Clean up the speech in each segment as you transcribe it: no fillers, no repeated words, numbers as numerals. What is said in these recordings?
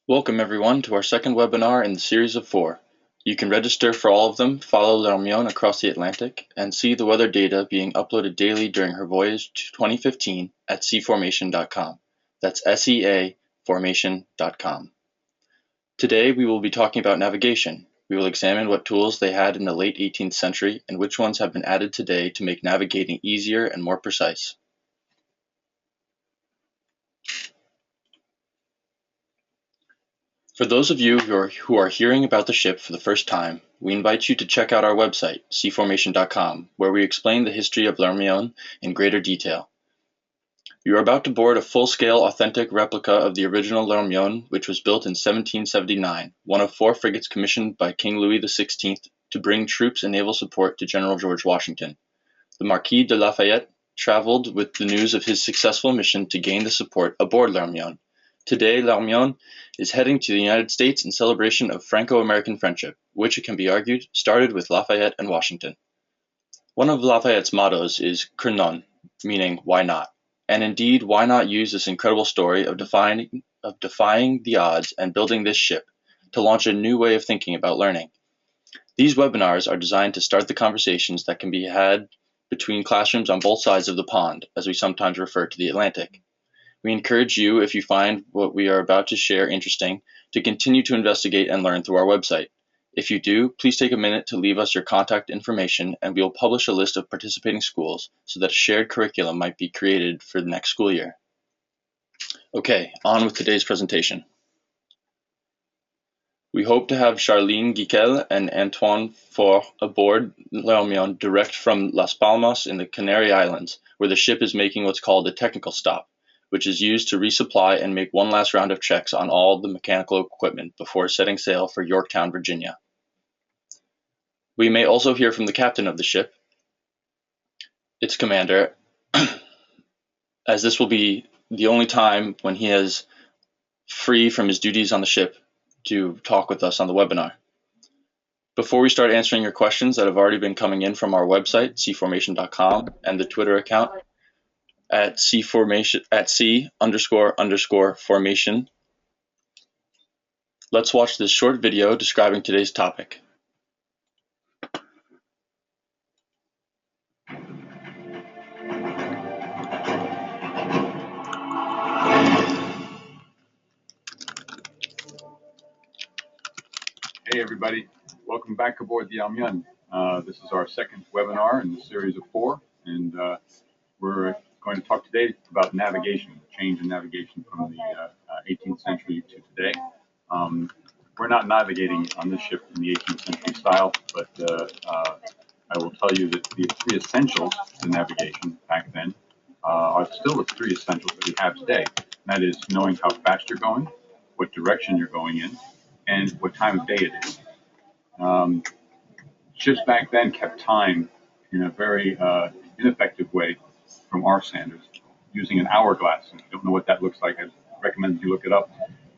Welcome everyone to our second webinar in the series of 4. You can register for all of them, follow Hermione across the Atlantic, and see the weather data being uploaded daily during her voyage to 2015 at seaformation.com. That's SEA formation.com. Today we will be talking about navigation. We will examine what tools they had in the late 18th century and which ones have been added today to make navigating easier and more precise. For those of you who are hearing about the ship for the first time, we invite you to check out our website, seaformation.com, where we explain the history of Hermione in greater detail. You are about to board a full-scale authentic replica of the original Hermione, which was built in 1779, one of 4 frigates commissioned by King Louis XVI to bring troops and naval support to General George Washington. The Marquis de Lafayette traveled with the news of his successful mission to gain the support aboard Hermione. Today, Hermione is heading to the United States in celebration of Franco-American friendship, which, it can be argued, started with Lafayette and Washington. One of Lafayette's mottos is "Chronometer," meaning "why not?" And indeed, why not use this incredible story of defying the odds and building this ship to launch a new way of thinking about learning? These webinars are designed to start the conversations that can be had between classrooms on both sides of the pond, as we sometimes refer to the Atlantic. We encourage you, if you find what we are about to share interesting, to continue to investigate and learn through our website. If you do, please take a minute to leave us your contact information and we will publish a list of participating schools so that a shared curriculum might be created for the next school year. Okay, on with today's presentation. We hope to have Charlene Guiquel and Antoine Faure aboard Hermione direct from Las Palmas in the Canary Islands, where the ship is making what's called a technical stop, which is used to resupply and make one last round of checks on all the mechanical equipment before setting sail for Yorktown, Virginia. We may also hear from the captain of the ship, its commander, as this will be the only time when he is free from his duties on the ship to talk with us on the webinar. Before we start answering your questions that have already been coming in from our website, seaformation.com, and the Twitter account, at C__formation. Let's watch this short video describing today's topic. Hey everybody, welcome back aboard the Hermione. This is our second webinar in the series of 4, and we're going to talk today about navigation, the change in navigation from the 18th century to today. We're not navigating on this ship in the 18th century style, but I will tell you that the 3 essentials to navigation back then are still the 3 essentials that we have today. And that is knowing how fast you're going, what direction you're going in, and what time of day it is. Ships back then kept time in a very ineffective way from our standards, using an hourglass. And if you don't know what that looks like, I recommend that you look it up.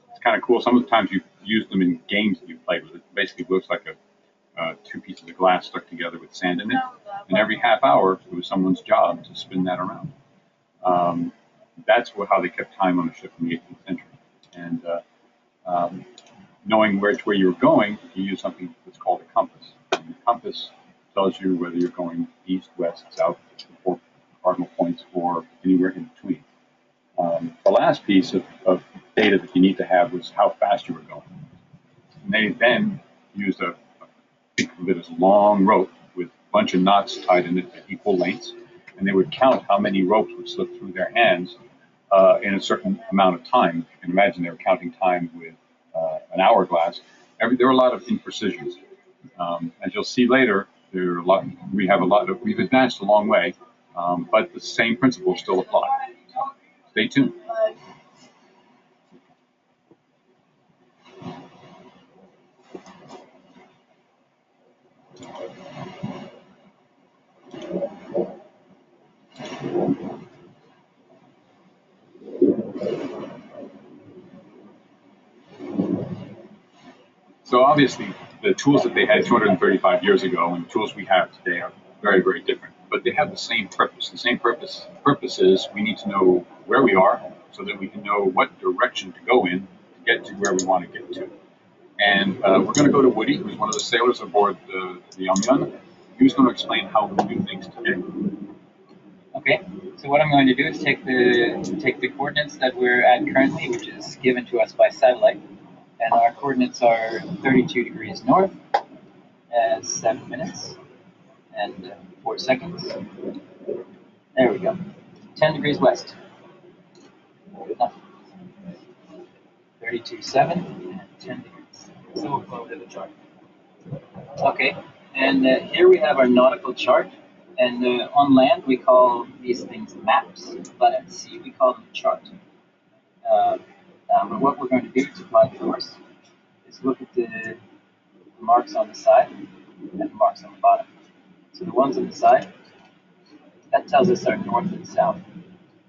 It's kind of cool. Some of the times you use them in games that you played with. It basically looks like 2 pieces of glass stuck together with sand in it. And every half hour, it was someone's job to spin that around. That's how they kept time on a ship in the 18th century. And knowing which way you're going, you use something that's called a compass. And the compass tells you whether you're going east, west, south, the 4 cardinal points, or anywhere in between. The last piece of data that you need to have was how fast you were going. And they then used think of it as a long rope with a bunch of knots tied in it at equal lengths, and they would count how many ropes would slip through their hands in a certain amount of time. You can imagine they were counting time with an hourglass. There were a lot of imprecisions. As you'll see later, we've advanced a long way, but the same principles still apply. So stay tuned. So obviously, the tools that they had 235 years ago and the tools we have today are very, very different. But they have the same purpose. The same purpose is we need to know where we are so that we can know what direction to go in to get to where we want to get to. And we're going to go to Woody, who's one of the sailors aboard the Hermione. He's going to explain how we do things today. Okay, so what I'm going to do is take the coordinates that we're at currently, which is given to us by satellite, and our coordinates are 32 degrees north, 7 minutes and 4 seconds. There we go. 10 degrees west. Good enough. 32.7 and 10 degrees. So we'll go to the chart. Okay, and here we have our nautical chart. And on land, we call these things maps, but at sea, we call them chart. But what we're going to do to plot the course is look at the marks on the side and the marks on the bottom. So the ones on the side, that tells us our north and south.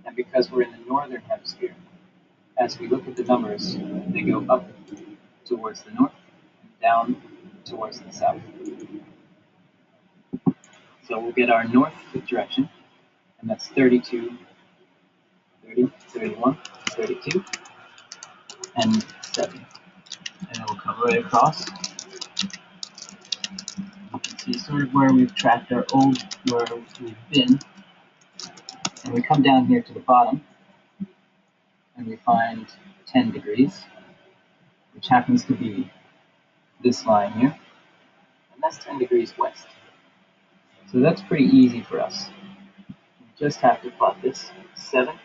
And because we're in the northern hemisphere, as we look at the numbers, they go up towards the north and down towards the south. So we'll get our north direction, and that's 32, 30, 31, 32, and 7. And it will come right across. You can see sort of where we've tracked our where we've been. And we come down here to the bottom, and we find 10 degrees, which happens to be this line here. And that's 10 degrees west. So that's pretty easy for us. We just have to plot this 7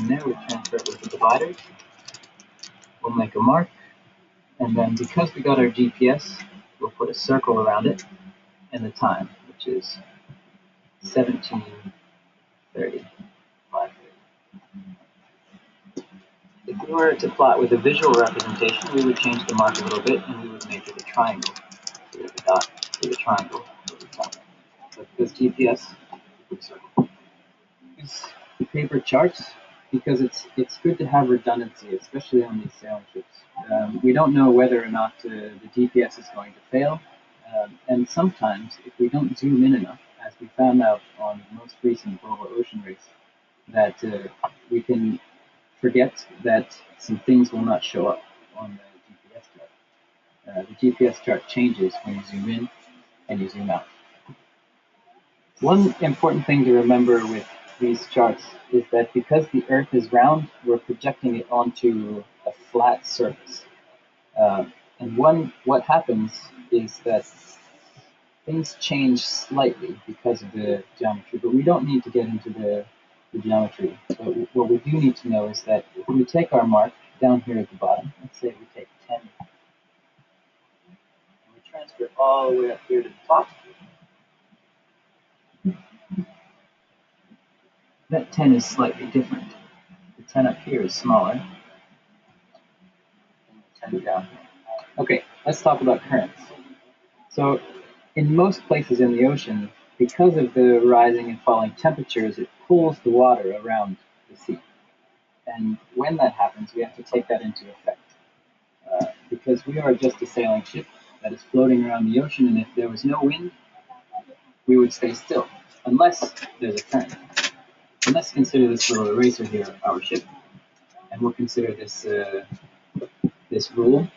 there, we transfer it with the dividers. We'll make a mark, and then because we got our GPS, we'll put a circle around it, and the time, which is 17:30. If we were to plot with a visual representation, we would change the mark a little bit, and we would make it a triangle. So we have a dot with a triangle over the top. But because GPS, we put a circle. Use paper charts because it's good to have redundancy, especially on these sailing ships. We don't know whether or not the GPS is going to fail, and sometimes if we don't zoom in enough, as we found out on the most recent global ocean race, that we can forget that some things will not show up on the GPS chart. The GPS chart changes when you zoom in and you zoom out. One important thing to remember with these charts is that because the Earth is round, we're projecting it onto a flat surface. And what happens is that things change slightly because of the geometry, but we don't need to get into the geometry. But what we do need to know is that if we take our mark down here at the bottom, let's say we take 10, and we transfer it all the way up here to the top, that 10 is slightly different. The 10 up here is smaller than the 10 down here. Okay, let's talk about currents. So in most places in the ocean, because of the rising and falling temperatures, it pulls the water around the sea. And when that happens, we have to take that into effect. Because we are just a sailing ship that is floating around the ocean, and if there was no wind, we would stay still, unless there's a current. And let's consider this little eraser here our ship, and we'll consider this this rule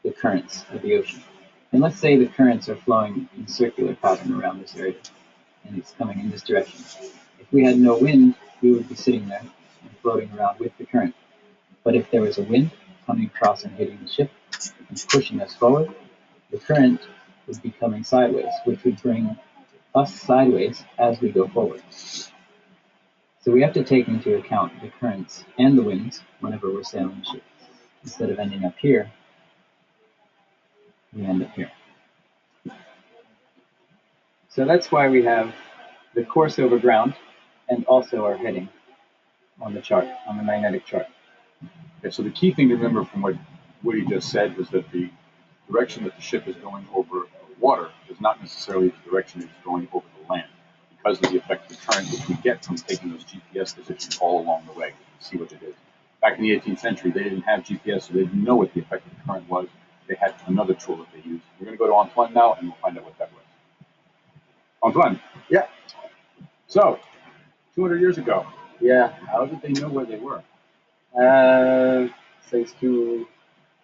the currents of the ocean. And let's say the currents are flowing in circular pattern around this area, and it's coming in this direction. If we had no wind, we would be sitting there and floating around with the current. But if there was a wind coming across and hitting the ship and pushing us forward, the current would be coming sideways, which would bring us sideways as we go forward. So we have to take into account the currents and the winds whenever we're sailing the ship. Instead of ending up here, we end up here. So that's why we have the course over ground and also our heading on the chart, on the magnetic chart. Okay, so the key thing to remember from what Woody just said was that the direction that the ship is going over water is not necessarily the direction it's going over the land, because of the effective current which we get from taking those GPS positions all along the way. See what it is. Back in the 18th century, they didn't have GPS, so they didn't know what the effective current was. They had another tool that they used. We're going to go to Antoine now, and we'll find out what that was. Antoine. Yeah. So, 200 years ago. Yeah. How did they know where they were? thanks to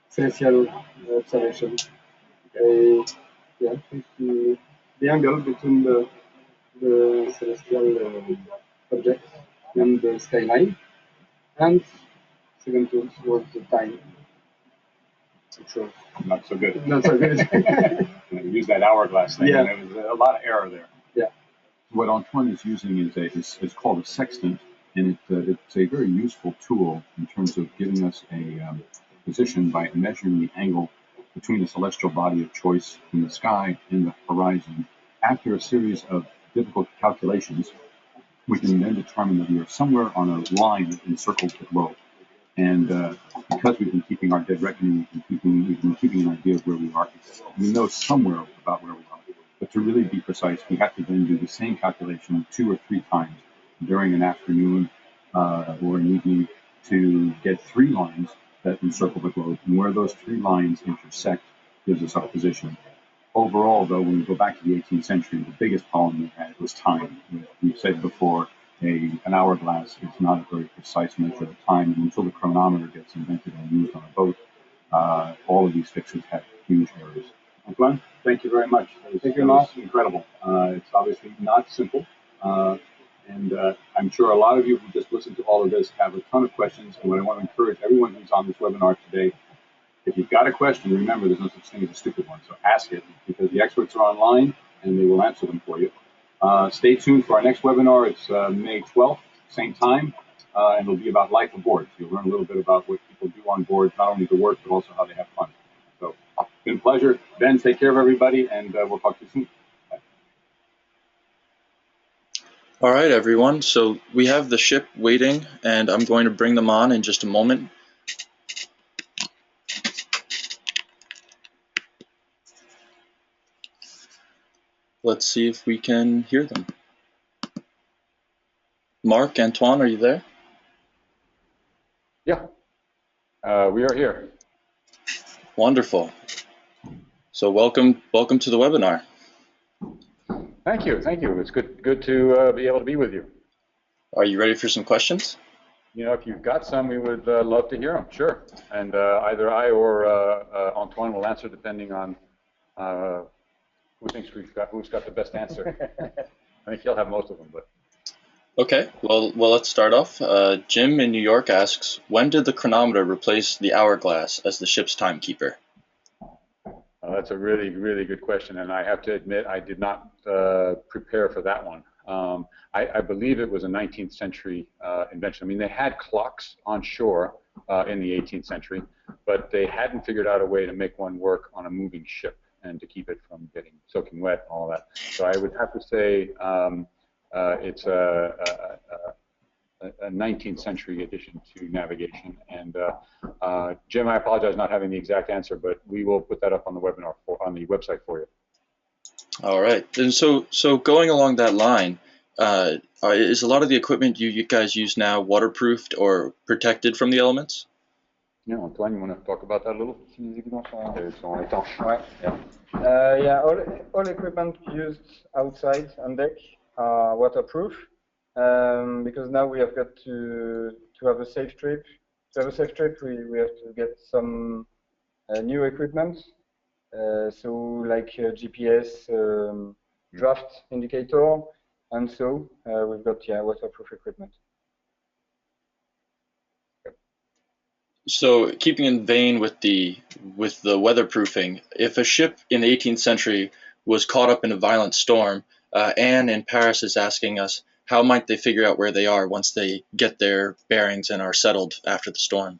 celestial observation. Yeah, thanks to the angle between the celestial objects and the skyline. And second tool was the time. Sure. Not so good. Not so good. Use that hourglass thing. Yeah. And there was a lot of error there. Yeah. What Antoine is using is called a sextant, and it's a very useful tool in terms of giving us a position by measuring the angle between the celestial body of choice in the sky and the horizon. After a series of difficult calculations, we can then determine that we are somewhere on a line that encircles the globe. And because we've been keeping our dead reckoning, we've been keeping an idea of where we are. We know somewhere about where we are. But to really be precise, we have to then do the same calculation 2 or 3 times during an afternoon or an evening to get 3 lines that encircle the globe. And where those 3 lines intersect gives us our position. Overall, though, when we go back to the 18th century, the biggest problem we had was time. We've said before, an hourglass is not a very precise measure of time. And until the chronometer gets invented and used on a boat, all of these fixes have huge errors. Antoine, thank you very much. Thank you, Marc. Incredible. It's obviously not simple. And I'm sure a lot of you who just listened to all of this have a ton of questions. And what I want to encourage everyone who's on this webinar today, if you've got a question, remember there's no such thing as a stupid one. So ask it, because the experts are online and they will answer them for you. Stay tuned for our next webinar. It's May 12th, same time, and it'll be about life aboard. So you'll learn a little bit about what people do on board, not only the work, but also how they have fun. So it's been a pleasure. Ben, take care of everybody, and we'll talk to you soon. Bye. All right, everyone. So we have the ship waiting, and I'm going to bring them on in just a moment. Let's see if we can hear them. Marc, Antoine, are you there? Yeah, we are here. Wonderful. So welcome to the webinar. Thank you. It's good to be able to be with you. Are you ready for some questions? You know, if you've got some, we would love to hear them. Sure. And either I or Antoine will answer, depending on who's got the best answer. I think he'll have most of them, but. Okay, well, let's start off. Jim in New York asks, when did the chronometer replace the hourglass as the ship's timekeeper? That's a really, really good question, and I have to admit I did not prepare for that one. I believe it was a 19th century invention. I mean, they had clocks on shore in the 18th century, but they hadn't figured out a way to make one work on a moving ship and to keep it from soaking wet and all that. So I would have to say it's a 19th century addition to navigation. And Jim, I apologize not having the exact answer, but we will put that up on the webinar on the website for you. All right. And so going along that line, is a lot of the equipment you guys use now waterproofed or protected from the elements? Yeah, Antoine, you want to talk about that a little? Ouais. Yeah, all equipment used outside on deck are waterproof, because now we have got to have a safe trip. To have a safe trip, we have to get some new equipment, so like GPS draft indicator, and so we've got waterproof equipment. So keeping in vein with the weatherproofing, if a ship in the 18th century was caught up in a violent storm, Anne in Paris is asking us, how might they figure out where they are once they get their bearings and are settled after the storm?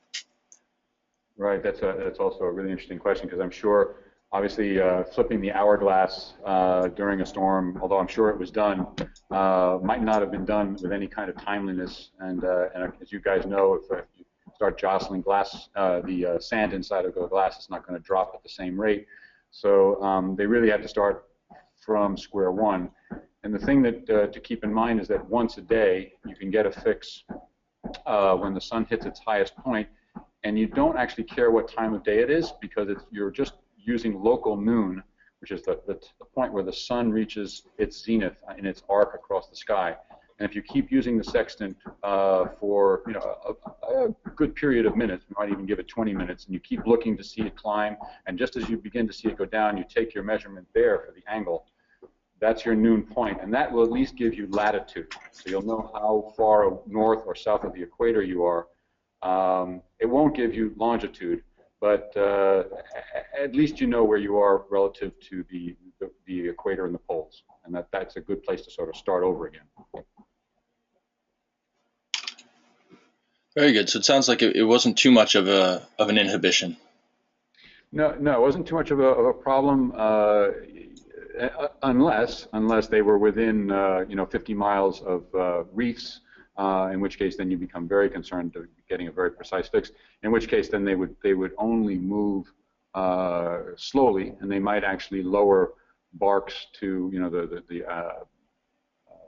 Right, that's also a really interesting question, because I'm sure, obviously, flipping the hourglass during a storm, although I'm sure it was done, might not have been done with any kind of timeliness. And as you guys know, if you start jostling glass, the sand inside of the glass is not going to drop at the same rate. So they really had to start from square one. And the thing that to keep in mind is that once a day you can get a fix when the sun hits its highest point, and you don't actually care what time of day it is, because you're just using local noon, which is the point where the sun reaches its zenith in its arc across the sky. And if you keep using the sextant for a good period of minutes, you might even give it 20 minutes, and you keep looking to see it climb, and just as you begin to see it go down, you take your measurement there for the angle. That's your noon point, and that will at least give you latitude. So you'll know how far north or south of the equator you are. It won't give you longitude, but at least you know where you are relative to the equator and the poles, and that's a good place to sort of start over again. Very good. So it sounds like it wasn't too much of an inhibition. No, it wasn't too much of a problem, unless they were within 50 miles of reefs, in which case then you become very concerned of getting a very precise fix. In which case then they would only move slowly, and they might actually lower barks to the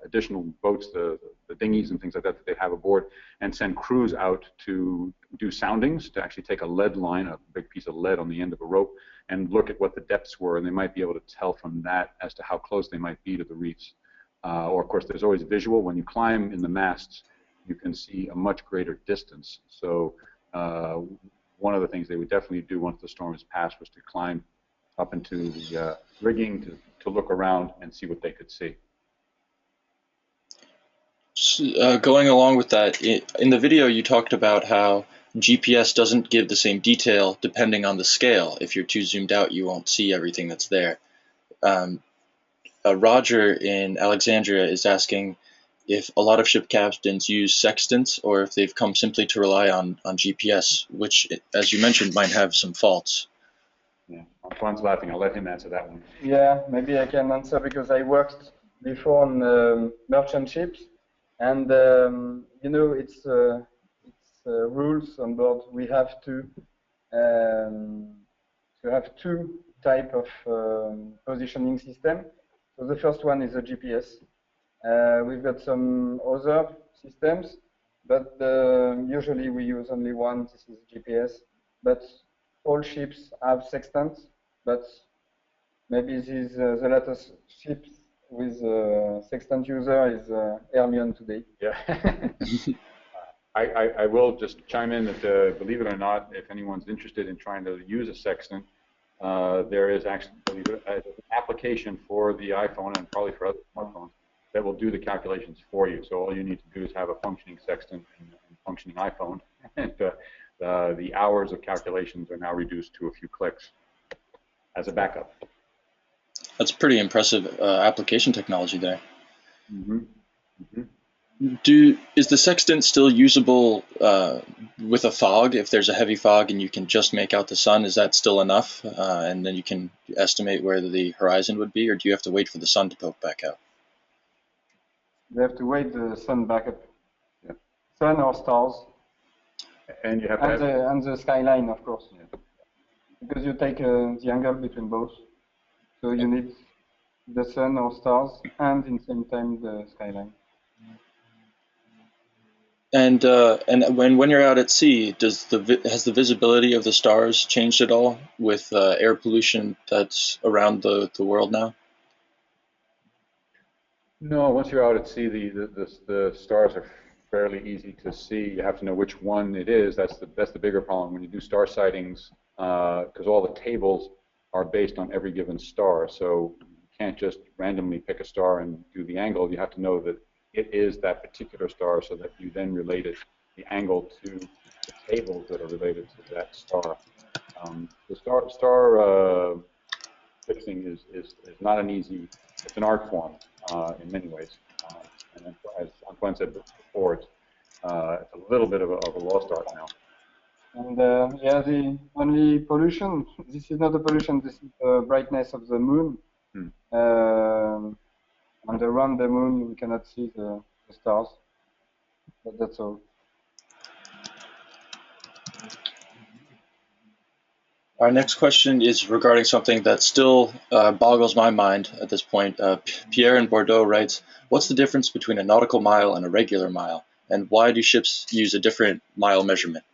additional boats, the dinghies and things like that they have aboard, and send crews out to do soundings, to actually take a lead line, a big piece of lead on the end of a rope, and look at what the depths were, and they might be able to tell from that as to how close they might be to the reefs. Or of course, there's always visual. When you climb in the masts, you can see a much greater distance. So one of the things they would definitely do once the storm is past was to climb up into the rigging to look around and see what they could see. Going along with that, in the video you talked about how GPS doesn't give the same detail depending on the scale. If you're too zoomed out, you won't see everything that's there. Roger in Alexandria is asking if a lot of ship captains use sextants or if they've come simply to rely on GPS, which, as you mentioned, might have some faults. Yeah, Antoine's laughing. I'll let him answer that one. Yeah, maybe I can answer because I worked before on merchant ships, and it's rules on board. We have to have two type of positioning system. So the first one is a GPS. We've got some other systems, but usually we use only one. This is GPS. But all ships have sextants, but maybe this the latest ships with sextant user is Hermione today. Yeah. I will just chime in that, believe it or not, if anyone's interested in trying to use a sextant, there is actually an application for the iPhone and probably for other smartphones that will do the calculations for you. So all you need to do is have a functioning sextant and functioning iPhone, and the hours of calculations are now reduced to a few clicks as a backup. That's pretty impressive application technology there. Mm-hmm. Mm-hmm. Is the sextant still usable with a fog? If there's a heavy fog and you can just make out the sun, is that still enough? And then you can estimate where the horizon would be, or do you have to wait for the sun to poke back out? You have to wait the sun back up. Yeah. Sun or stars. And you have to and the skyline, of course. Yeah. Because you take the angle between both. So you need the sun or stars and in the same time the skyline. And when you're out at sea, has the visibility of the stars changed at all with air pollution that's around the world now? No, once you're out at sea, the stars are fairly easy to see. You have to know which one it is. That's the bigger problem when you do star sightings, because all the tables are based on every given star. So you can't just randomly pick a star and do the angle. You have to know that it is that particular star, so that you then relate it, the angle, to the tables that are related to that star. The star fixing is not an easy. It's an art form in many ways, and as Antoine said before, it's a little bit of a lost art now. And yeah, the only pollution. This is not a pollution. This is the brightness of the moon. And around the moon, we cannot see the stars, but that's all. Our next question is regarding something that still boggles my mind at this point. Pierre in Bordeaux writes, what's the difference between a nautical mile and a regular mile? And why do ships use a different mile measurement?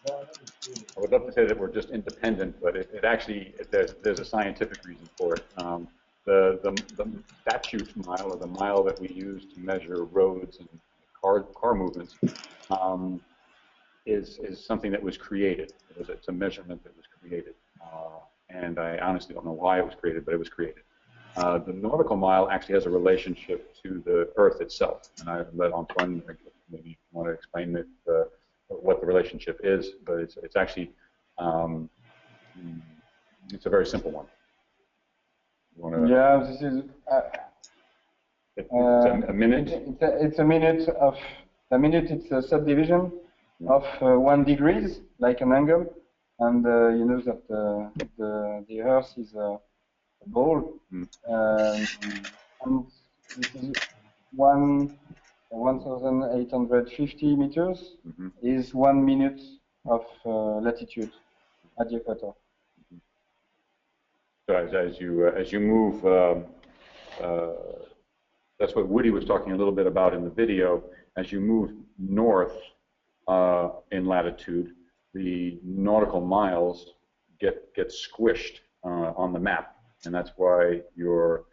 I would love to say that we're just independent, but it actually, there's a scientific reason for it. the statute mile, or the mile that we use to measure roads and car movements, is something that was created. It's a measurement that was created, and I honestly don't know why it was created, but it was created. The nautical mile actually has a relationship to the Earth itself, and I let Antoine maybe want to explain what the relationship is, but it's actually it's a very simple one. Yeah, this is a minute. It's a minute of a minute. It's a subdivision of 1 degree, like an angle, and you know that the Earth is a ball, and this is 1,850 meters is 1 minute of latitude at the equator. So as you move, that's what Woody was talking a little bit about in the video. As you move north in latitude, the nautical miles get squished on the map, and that's why you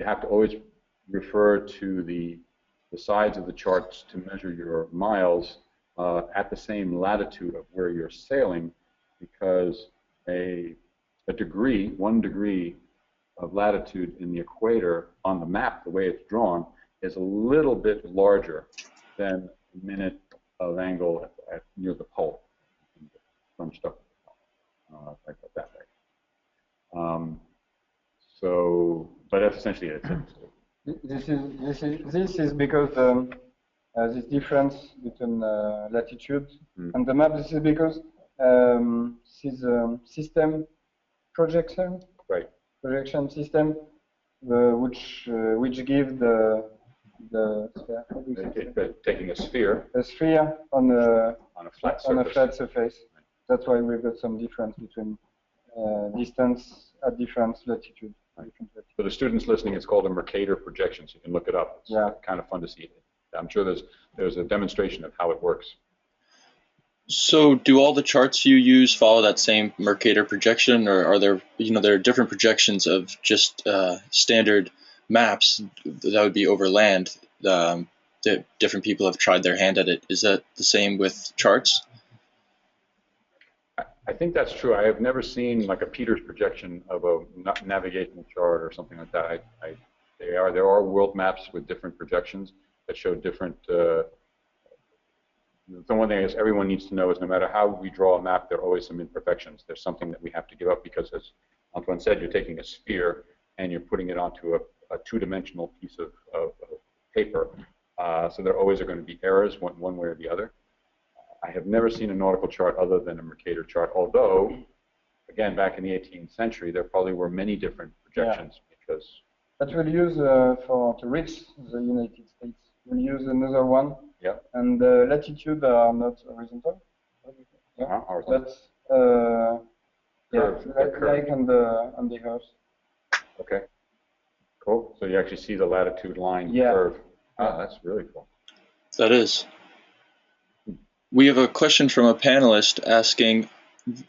have to always refer to the sides of the charts to measure your miles at the same latitude of where you're sailing, because a degree, 1 degree of latitude in the equator on the map, the way it's drawn, is a little bit larger than a minute of angle near the pole. Crunched up, like that way. But that's essentially it. This is because this difference between latitude and the map. This is because this is system projection. Right. Projection system, which give the taking a sphere on a flat surface. That's why we've got some difference between distance at different latitude. For the students listening, it's called a Mercator projection, so you can look it up. It's kind of fun to see. I'm sure there's a demonstration of how it works. So, do all the charts you use follow that same Mercator projection, or are there, there are different projections of just standard maps that would be over land that different people have tried their hand at it? Is that the same with charts? I think that's true. I have never seen like a Peters projection of a navigational chart or something like that. There are world maps with different projections that show different. The one thing is everyone needs to know is no matter how we draw a map, there are always some imperfections. There's something that we have to give up because, as Antoine said, you're taking a sphere and you're putting it onto a two-dimensional piece of paper. So there always are going to be errors one way or the other. I have never seen a nautical chart other than a Mercator chart, although, again, back in the 18th century, there probably were many different projections because... That we'll use to reach the United States. We'll use another one. Yeah. And the latitude are not horizontal. Yeah. Horizontal. That's like on the Earth. Okay. Cool. So you actually see the latitude line curve. Ah, that's really cool. That is. We have a question from a panelist asking,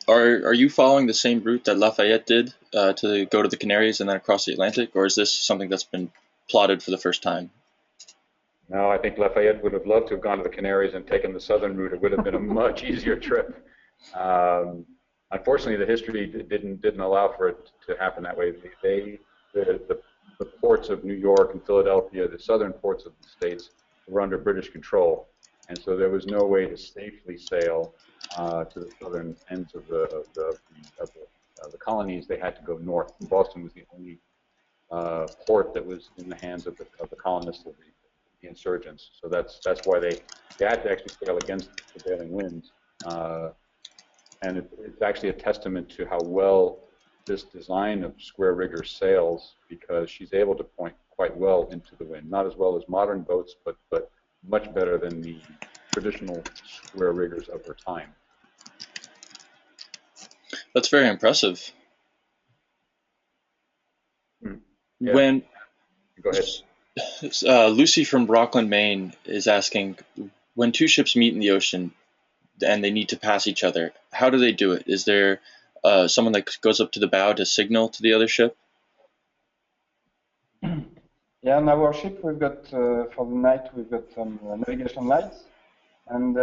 are you following the same route that Lafayette did to go to the Canaries and then across the Atlantic, or is this something that's been plotted for the first time? No, I think Lafayette would have loved to have gone to the Canaries and taken the southern route. It would have been a much easier trip. Unfortunately, the history didn't allow for it to happen that way. The ports of New York and Philadelphia, the southern ports of the states, were under British control, and so there was no way to safely sail to the southern ends of the colonies. They had to go north. Boston was the only port that was in the hands of the colonists, of the insurgents. So that's why they had to actually sail against the prevailing winds. And it's actually a testament to how well this design of square rigger sails, because she's able to point quite well into the wind. Not as well as modern boats, but much better than the traditional square riggers of her time. That's very impressive. Yeah. When Go ahead. Lucy from Rockland, Maine is asking, when two ships meet in the ocean and they need to pass each other, how do they do it? Is there someone that goes up to the bow to signal to the other ship? Yeah, on our ship we've got for the night we've got some navigation lights, and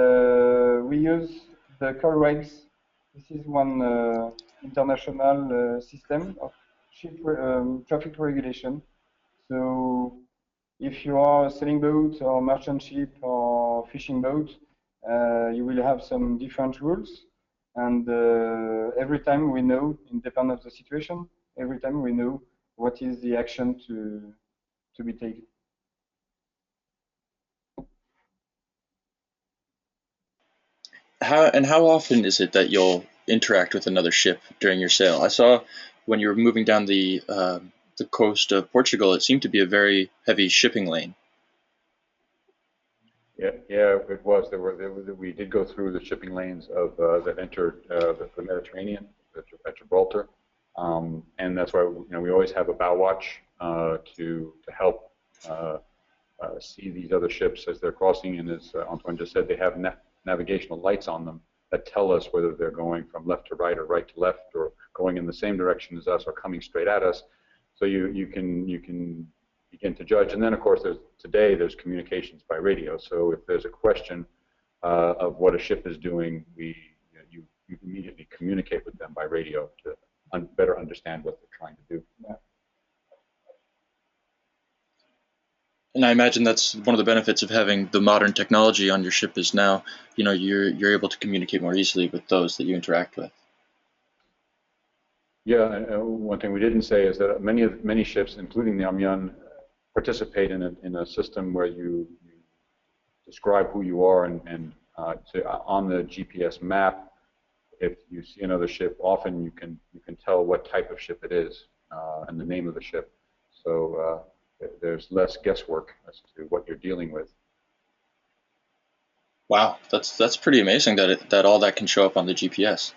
we use the COREGS. This is one international system of ship traffic regulation. So if you are a sailing boat or merchant ship or fishing boat, you will have some different rules, and every time we know, independent of the situation, every time we know what is the action to be taken. How often is it that you'll interact with another ship during your sail? I saw when you were moving down the coast of Portugal, it seemed to be a very heavy shipping lane. Yeah, it was. We did go through the shipping lanes of that entered the Mediterranean at Gibraltar, and that's why we always have a bow watch to help see these other ships as they're crossing. And as Antoine just said, they have navigational lights on them that tell us whether they're going from left to right or right to left, or going in the same direction as us or coming straight at us. So you can begin to judge. And then, of course, today there's communications by radio. So if there's a question of what a ship is doing, you immediately communicate with them by radio to better understand what they're trying to do. Yeah. And I imagine that's one of the benefits of having the modern technology on your ship is now, you're able to communicate more easily with those that you interact with. Yeah, one thing we didn't say is that many ships, including the Hermione, participate in a system where you describe who you are, and on the GPS map, if you see another ship, often you can tell what type of ship it is and the name of the ship. So there's less guesswork as to what you're dealing with. Wow, that's pretty amazing that all that can show up on the GPS.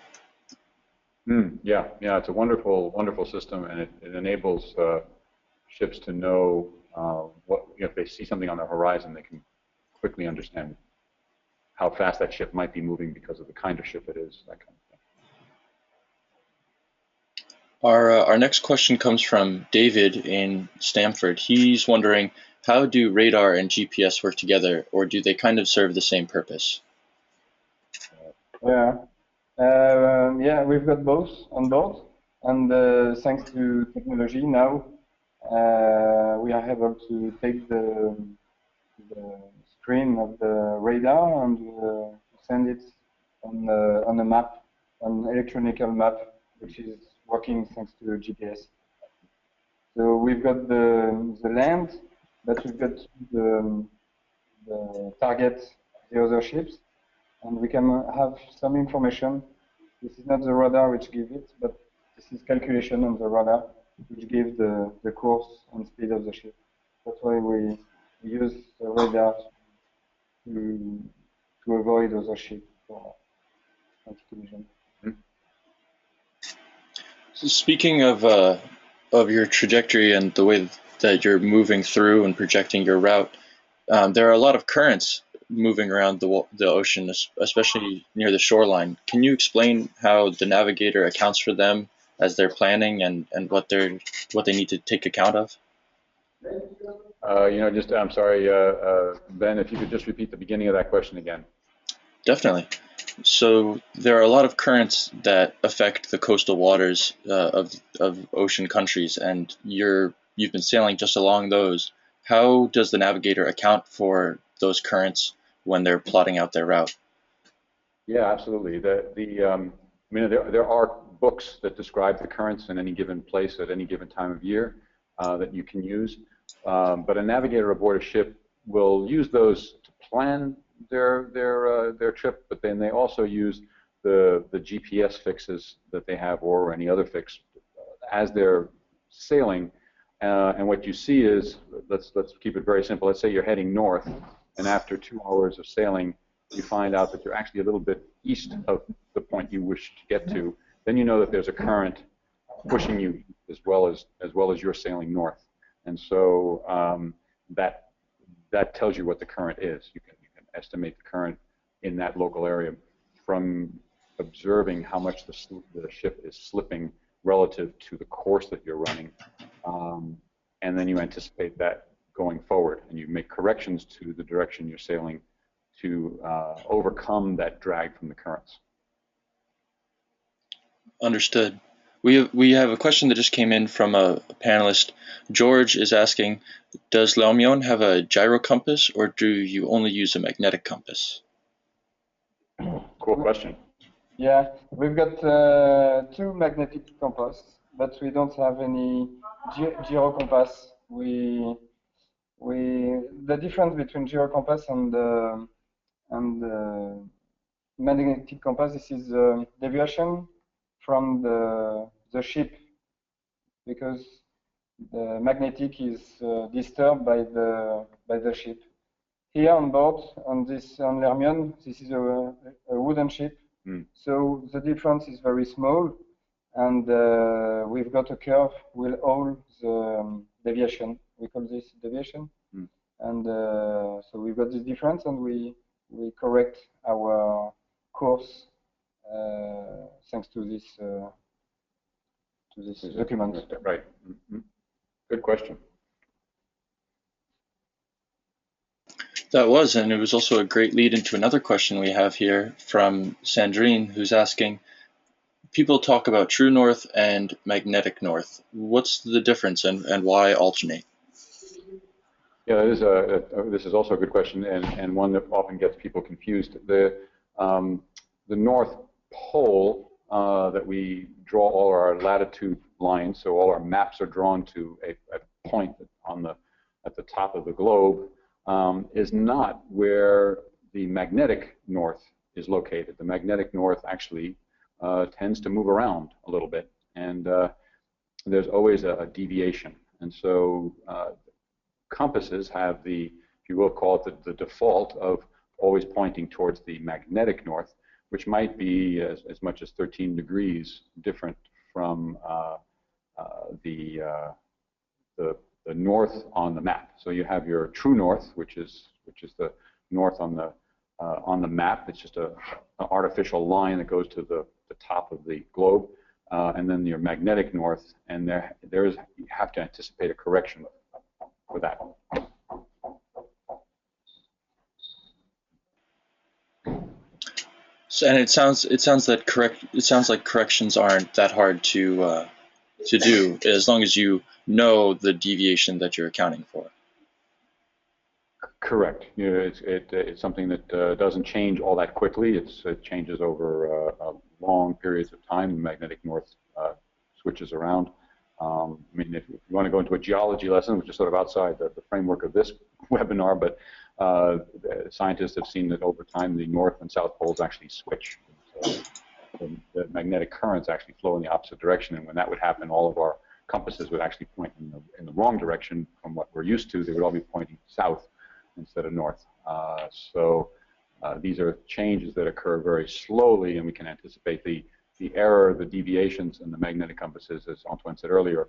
Yeah, it's a wonderful system, and it enables ships to know what if they see something on the horizon, they can quickly understand how fast that ship might be moving because of the kind of ship it is, that kind of thing. Our next question comes from David in Stamford. He's wondering, how do radar and GPS work together, or do they kind of serve the same purpose? Yeah, we've got both on board, and thanks to technology now, we are able to take the screen of the radar and send it on a map, an electronical map, which is working thanks to the GPS. So we've got the land, but we've got the target, the other ships, and we can have some information. This is not the radar which gives it, but this is calculation on the radar which gives the course and speed of the ship. That's why we use the radar to avoid other ships for anti-collision. So speaking of your trajectory and the way that you're moving through and projecting your route, there are a lot of currents moving around the ocean, especially near the shoreline. Can you explain how the navigator accounts for them as they're planning and what they need to take account of? I'm sorry, Ben, if you could just repeat the beginning of that question again. Definitely. So there are a lot of currents that affect the coastal waters of ocean countries, and you've been sailing just along those. How does the navigator account for those currents when they're plotting out their route? Yeah, absolutely. There are books that describe the currents in any given place at any given time of year that you can use, but a navigator aboard a ship will use those to plan their trip, but then they also use the GPS fixes that they have, or any other fix, as they're sailing. And what you see is, let's keep it very simple. Let's say you're heading north, and after 2 hours of sailing, you find out that you're actually a little bit east of the point you wish to get to. Then you know that there's a current pushing you as well as you're sailing north, and so that tells you what the current is. You can estimate the current in that local area from observing how much the ship is slipping relative to the course that you're running, and then you anticipate that going forward, and you make corrections to the direction you're sailing to overcome that drag from the currents. Understood. We have a question that just came in from a panelist. George is asking, does L'Hermione have a gyro compass, or do you only use a magnetic compass? Cool question. Yeah, we've got 2 magnetic compass, but we don't have any gyro compass. The difference between gyro compass and magnetic compass, this is deviation from the ship, because the magnetic is disturbed by the ship. Here on board, on L'Hermione, this is a wooden ship, so the difference is very small, and we've got a curve with all the deviation. We call this deviation, and so we've got this difference, and we correct our course thanks to this document. Right. Good question. That was, and it was also a great lead into another question we have here from Sandrine, who's asking, people talk about true north and magnetic north. What's the difference, and why alternate? Yeah, this is also a good question, and one that often gets people confused. The North Pole that we draw all our latitude lines, so all our maps are drawn to a point at the top of the globe, is not where the magnetic north is located. The magnetic north actually tends to move around a little bit, and there's always a deviation. And so compasses have the, if you will call it the default of always pointing towards the magnetic north, which might be as much as 13 degrees different from the north on the map. So you have your true north, which is the north on the map. It's just an artificial line that goes to the top of the globe, and then your magnetic north. And you have to anticipate a correction for that. So, and it sounds like corrections aren't that hard to do, as long as you know the deviation that you're accounting for. Correct. You know, it's something that doesn't change all that quickly. It changes over long periods of time. The magnetic north switches around. I mean, if you want to go into a geology lesson, which is sort of outside the framework of this webinar, but scientists have seen that over time the north and south poles actually switch. So the magnetic currents actually flow in the opposite direction, and when that would happen, all of our compasses would actually point in the wrong direction from what we're used to. They would all be pointing south instead of north. So these are changes that occur very slowly, and we can anticipate the error, the deviations in the magnetic compasses, as Antoine said earlier,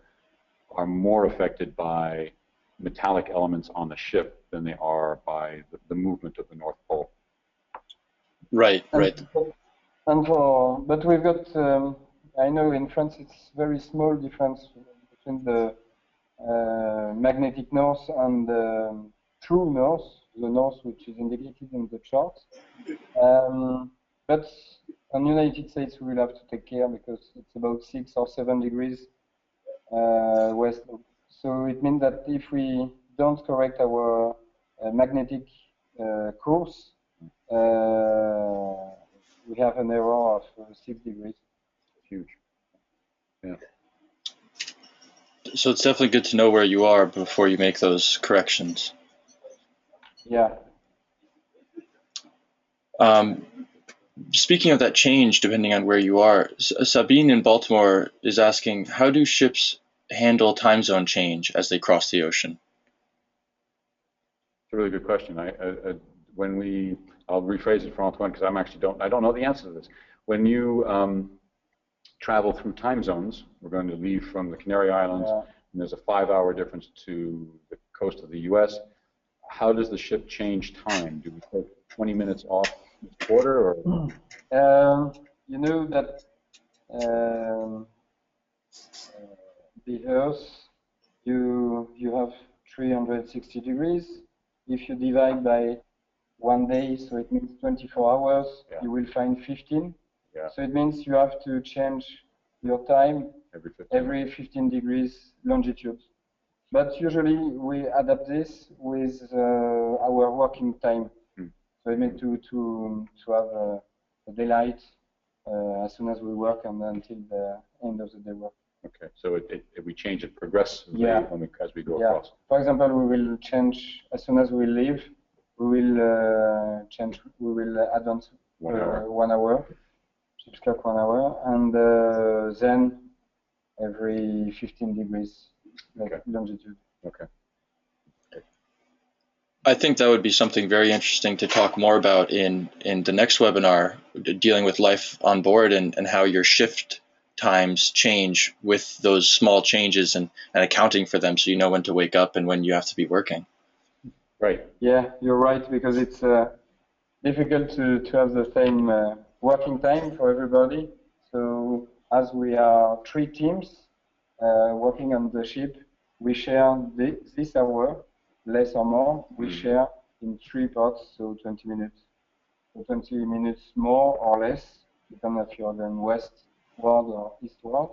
are more affected by metallic elements on the ship than they are by the movement of the North Pole. Right, right. But we've got, I know in France it's very small difference between the magnetic north and the true north, the north which is indicated in the chart. But on United States we will have to take care because it's about 6 or 7 degrees west. So it means that if we don't correct our magnetic course, we have an error of 6 degrees. Huge. Yeah. So it's definitely good to know where you are before you make those corrections. Yeah. Speaking of that change, depending on where you are, Sabine in Baltimore is asking, how do ships handle time zone change as they cross the ocean? It's a really good question. I'll rephrase it for Antoine because I don't know the answer to this. When you travel through time zones, we're going to leave from the Canary Islands, and there's a 5-hour difference to the coast of the U.S. How does the ship change time? Do we take 20 minutes off each quarter, or? you know that the Earth, you have 360 degrees. If you divide by 1 day, so it means 24 hours, you will find 15. So it means you have to change your time every 15 degrees longitude. But usually we adapt this with our working time. So it means to have a daylight as soon as we work and until the end of the day work. Okay, so we change it progressively as we go across. For example, we will change as soon as we leave. We will change. We will advance 1 hour. 1 hour, ship's clock 1 hour, and then every 15 degrees longitude. Okay. I think that would be something very interesting to talk more about in the next webinar, dealing with life on board and how your shift times change with those small changes and accounting for them so you know when to wake up and when you have to be working. Right. Yeah, you're right, because it's difficult to have the same working time for everybody. So as we are 3 teams working on the ship, we share this hour, less or more, we share in 3 parts, so 20 minutes. So 20 minutes more or less, depending if you're going westward or eastward.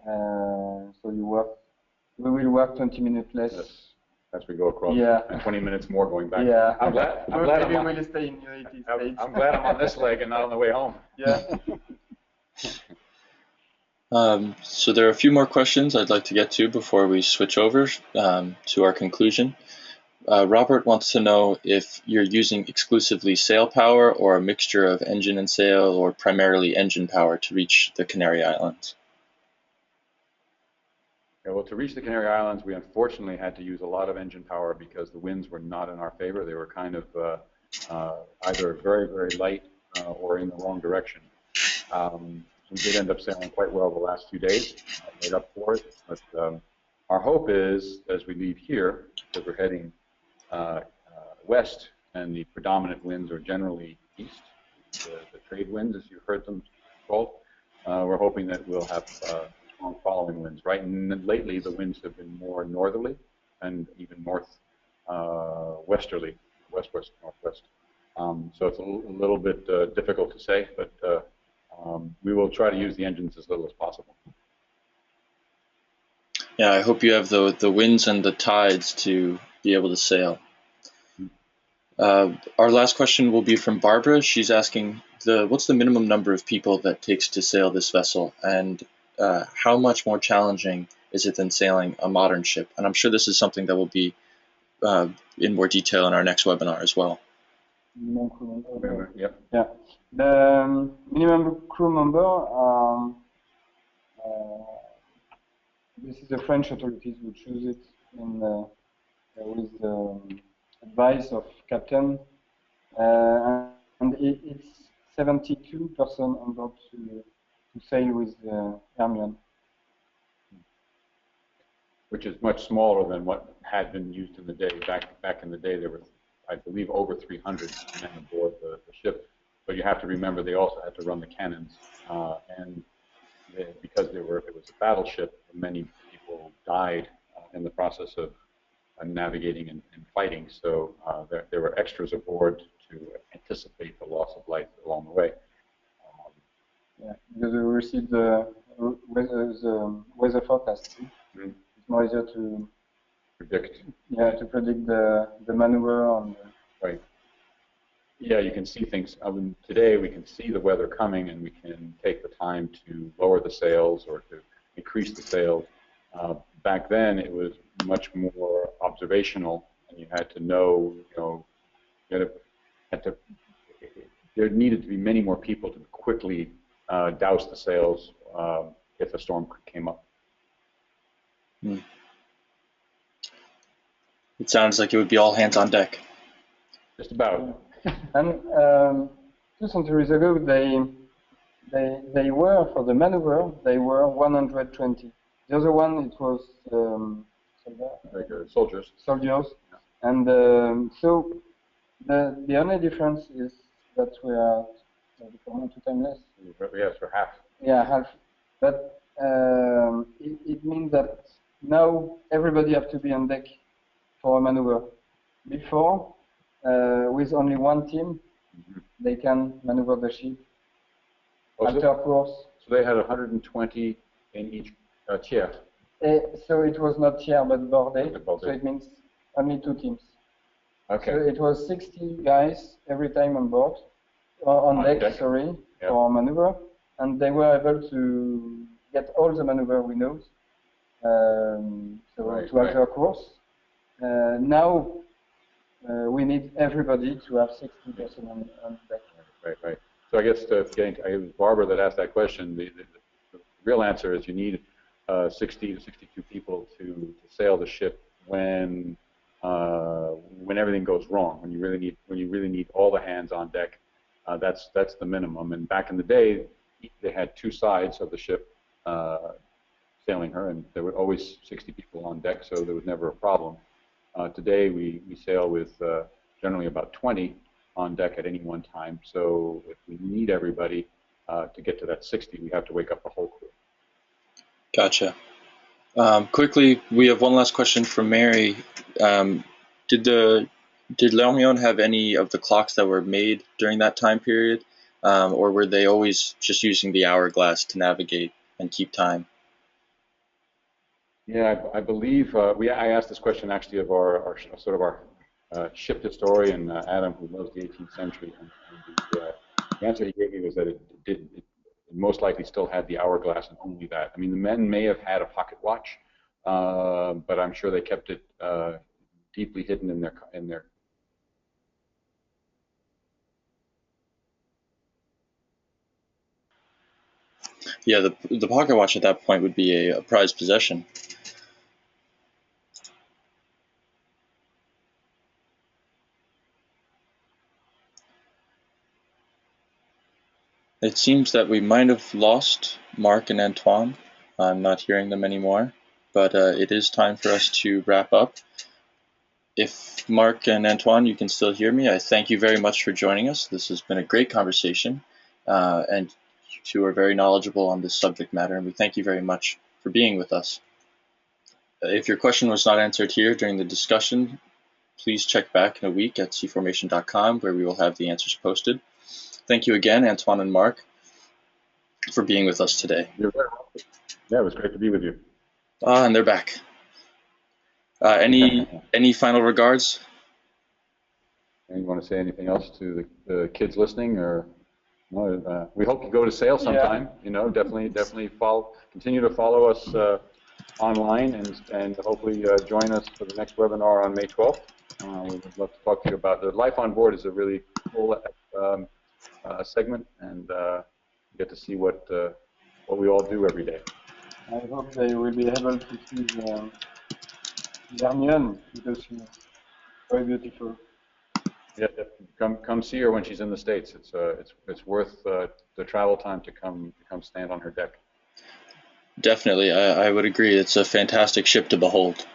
So we will work 20 minutes less. Yes. As we go across, and 20 minutes more going back. Yeah, I'm glad we'll stay in United States. I'm glad I'm on this leg and not on the way home. Yeah. So there are a few more questions I'd like to get to before we switch over to our conclusion. Robert wants to know if you're using exclusively sail power or a mixture of engine and sail, or primarily engine power to reach the Canary Islands. Yeah, well, to reach the Canary Islands, we unfortunately had to use a lot of engine power because the winds were not in our favor. They were kind of either very, very light or in the wrong direction. We did end up sailing quite well the last few days, made up for it. But our hope is, as we leave here, because we're heading west, and the predominant winds are generally east, the trade winds, as you've heard them called, we're hoping that we'll have strong following winds, right? And lately, the winds have been more northerly and even westerly, west-west, northwest. So it's a little bit difficult to say, but we will try to use the engines as little as possible. Yeah, I hope you have the winds and the tides to be able to sail. Our last question will be from Barbara. She's asking, what's the minimum number of people that it takes to sail this vessel, and how much more challenging is it than sailing a modern ship? And I'm sure this is something that will be in more detail in our next webinar as well. Yep. Yeah. The minimum crew member, this is the French authorities who choose it with the advice of captain, and it's 72 person on board to sail with Hermione. Which is much smaller than what had been used in the day. Back in the day, there were, I believe, over 300 men aboard the ship. But you have to remember, they also had to run the cannons, and because it was a battleship, many people died in the process of navigating and fighting. So there were extras aboard to anticipate the loss of life along the way. Yeah, because we received the weather forecast. It's more easier to predict. Yeah, to predict the maneuver on. Right. Yeah, you can see things. Today we can see the weather coming, and we can take the time to lower the sails or to increase the sails. Back then, it was much more observational, and you had to know, there needed to be many more people to quickly douse the sails if a storm came up. It sounds like it would be all hands on deck. Just about. And 2 centuries ago, they were, for the maneuver, they were 120. The other one, it was soldiers. Soldiers. Yeah. And so the only difference is that before, 2 times less. Yes, for half. Yeah, half. But it means that now everybody have to be on deck for a maneuver. Before, with only one team, they can maneuver the ship. Alter course. So they had 120 in each tier. So it was not tier but bordé. So it means only 2 teams. Okay. So it was 60 guys every time on board, on deck, sorry, for maneuver, and they were able to get all the maneuver we know. To alter course. Now we need everybody to have 60% on deck. Right. So I guess it was Barbara that asked that question. The real answer is you need 60 to 62 people to sail the ship when everything goes wrong. When you really need all the hands on deck, that's the minimum. And back in the day, they had 2 sides of the ship sailing her, and there were always 60 people on deck, so there was never a problem. Today we sail with generally about 20 on deck at any one time. So if we need everybody to get to that 60, we have to wake up the whole crew. Gotcha. Quickly, we have one last question from Mary. Did L'Hermione have any of the clocks that were made during that time period, or were they always just using the hourglass to navigate and keep time? Yeah, I believe I asked this question actually of our ship historian Adam, who loves the 18th century, and the answer he gave me was that it most likely still had the hourglass and only that. I mean, the men may have had a pocket watch, but I'm sure they kept it deeply hidden in their. Yeah, the pocket watch at that point would be a prized possession. It seems that we might have lost Marc and Antoine. I'm not hearing them anymore, but it is time for us to wrap up. If Marc and Antoine, you can still hear me, I thank you very much for joining us. This has been a great conversation, and you two are very knowledgeable on this subject matter, and we thank you very much for being with us. If your question was not answered here during the discussion, please check back in a week at cformation.com, where we will have the answers posted. Thank you again, Antoine and Marc, for being with us today. You're very welcome. Yeah, it was great to be with you. And they're back. Any final regards? And you want to say anything else to the kids listening, or we hope you go to sail sometime. Yeah. You know, definitely continue to follow us online, and hopefully join us for the next webinar on May 12th. We would love to talk to you about the life on board. Is a really cool segment, and get to see what we all do every day. I hope they will be able to see the Hermione, because she's very beautiful. Yeah, come see her when she's in the States. It's worth the travel time to come stand on her deck. Definitely, I would agree. It's a fantastic ship to behold.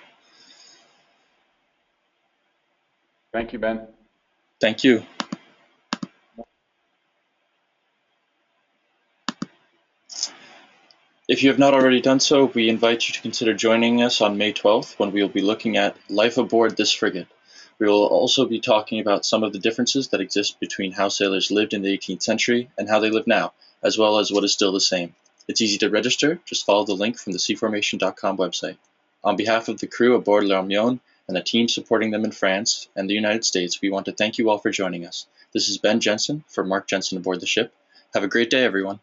Thank you, Ben. Thank you. If you have not already done so, we invite you to consider joining us on May 12th, when we will be looking at life aboard this frigate. We will also be talking about some of the differences that exist between how sailors lived in the 18th century and how they live now, as well as what is still the same. It's easy to register. Just follow the link from the cformation.com website. On behalf of the crew aboard L'Hermione and the team supporting them in France and the United States, we want to thank you all for joining us. This is Ben Jensen for Marc Jensen aboard the ship. Have a great day, everyone.